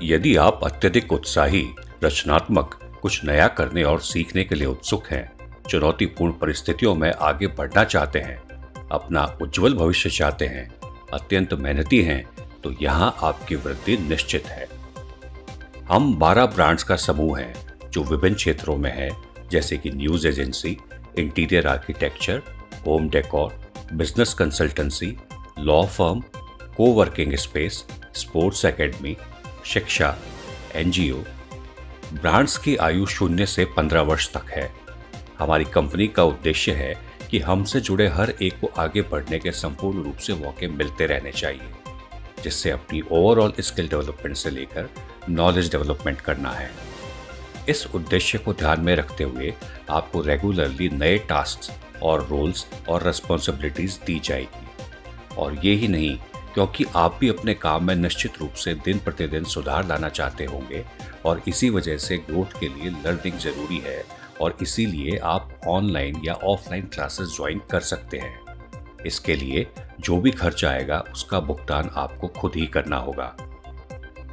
यदि आप अत्यधिक उत्साही, रचनात्मक, कुछ नया करने और सीखने के लिए उत्सुक हैं, चुनौतीपूर्ण परिस्थितियों में आगे बढ़ना चाहते हैं, अपना उज्जवल भविष्य चाहते हैं, अत्यंत मेहनती हैं, तो यहाँ आपकी वृद्धि निश्चित है। हम 12 ब्रांड्स का समूह हैं जो विभिन्न क्षेत्रों में है, जैसे कि news agency, interior architecture, home decor, business consultancy, law firm, coworking space, sports academy, शिक्षा, एनजीओ। ब्रांड्स की आयु 0 से 15 वर्ष तक है। हमारी कंपनी का उद्देश्य है कि हमसे जुड़े हर एक को आगे बढ़ने के संपूर्ण रूप से मौके मिलते रहने चाहिए, जिससे अपनी ओवरऑल स्किल डेवलपमेंट से लेकर नॉलेज डेवलपमेंट करना है। इस उद्देश्य को ध्यान में रखते हुए आपको रेगुलरली नए टास्क और रोल्स और रिस्पॉन्सिबिलिटीज दी जाएगी। और ये ही नहीं, क्योंकि आप भी अपने काम में निश्चित रूप से दिन प्रतिदिन सुधार लाना चाहते होंगे और इसी वजह से ग्रोथ के लिए लर्निंग जरूरी है, और इसीलिए आप ऑनलाइन या ऑफलाइन क्लासेस ज्वाइन कर सकते हैं। इसके लिए जो भी खर्च आएगा उसका भुगतान आपको खुद ही करना होगा।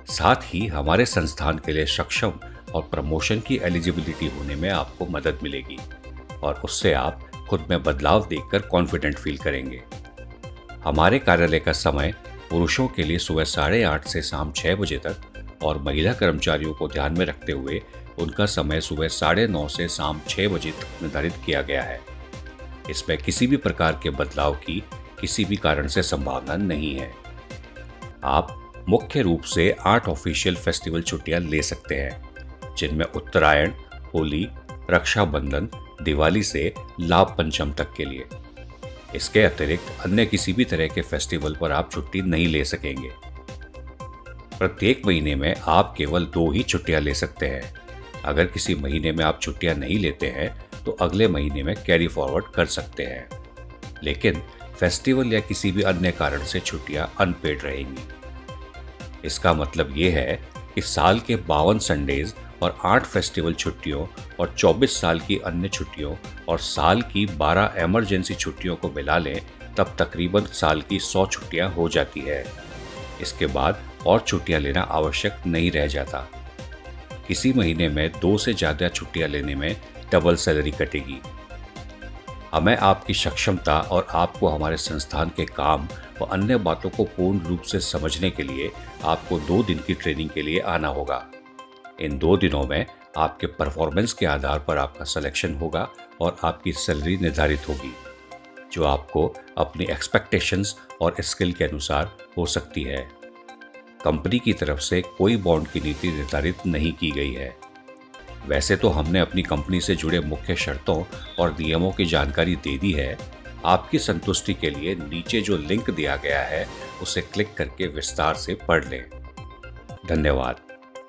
साथ ही हमारे संस्थान के लिए सक्षम और प्रमोशन की एलिजिबिलिटी होने में आपको मदद मिलेगी, और उससे आप खुद में बदलाव देखकर कॉन्फिडेंट फील करेंगे। हमारे कार्यालय का समय पुरुषों के लिए सुबह 8:30 से शाम 6 बजे तक और महिला कर्मचारियों को ध्यान में रखते हुए उनका समय सुबह 9:30 से शाम 6 बजे तक निर्धारित किया गया है। इसमें किसी भी प्रकार के बदलाव की किसी भी कारण से संभावना नहीं है। आप मुख्य रूप से 8 ऑफिशियल फेस्टिवल छुट्टियां ले सकते हैं, जिनमें उत्तरायण, होली, रक्षाबंधन, दिवाली से लाभ पंचम तक के लिए। इसके अतिरिक्त अन्य किसी भी तरह के फेस्टिवल पर आप छुट्टी नहीं ले सकेंगे। प्रत्येक महीने में आप केवल 2 ही छुट्टियां ले सकते हैं। अगर किसी महीने में आप छुट्टियां नहीं लेते हैं तो अगले महीने में कैरी फॉरवर्ड कर सकते हैं, लेकिन फेस्टिवल या किसी भी अन्य कारण से छुट्टियां अनपेड रहेंगी। इसका मतलब ये है कि साल के 52 संडेज और 8 फेस्टिवल छुट्टियों और 24 साल की अन्य छुट्टियों और साल की 12 इमरजेंसी छुट्टियों को मिला लें तब तकरीबन साल की 100 छुट्टियां हो जाती है। इसके बाद और छुट्टियां लेना आवश्यक नहीं रह जाता। किसी महीने में 2 से ज़्यादा छुट्टियां लेने में डबल सैलरी कटेगी। हमें आपकी सक्षमता और आपको हमारे संस्थान के काम व अन्य बातों को पूर्ण रूप से समझने के लिए आपको 2 दिन की ट्रेनिंग के लिए आना होगा। इन 2 दिनों में आपके परफॉर्मेंस के आधार पर आपका सिलेक्शन होगा और आपकी सैलरी निर्धारित होगी, जो आपको अपनी एक्सपेक्टेशंस और स्किल के अनुसार हो सकती है। कंपनी की तरफ से कोई बॉन्ड की नीति निर्धारित नहीं की गई है। वैसे तो हमने अपनी कंपनी से जुड़े मुख्य शर्तों और नियमों की जानकारी दे दी है। आपकी संतुष्टि के लिए नीचे जो लिंक दिया गया है उसे क्लिक करके विस्तार से पढ़ लें। धन्यवाद।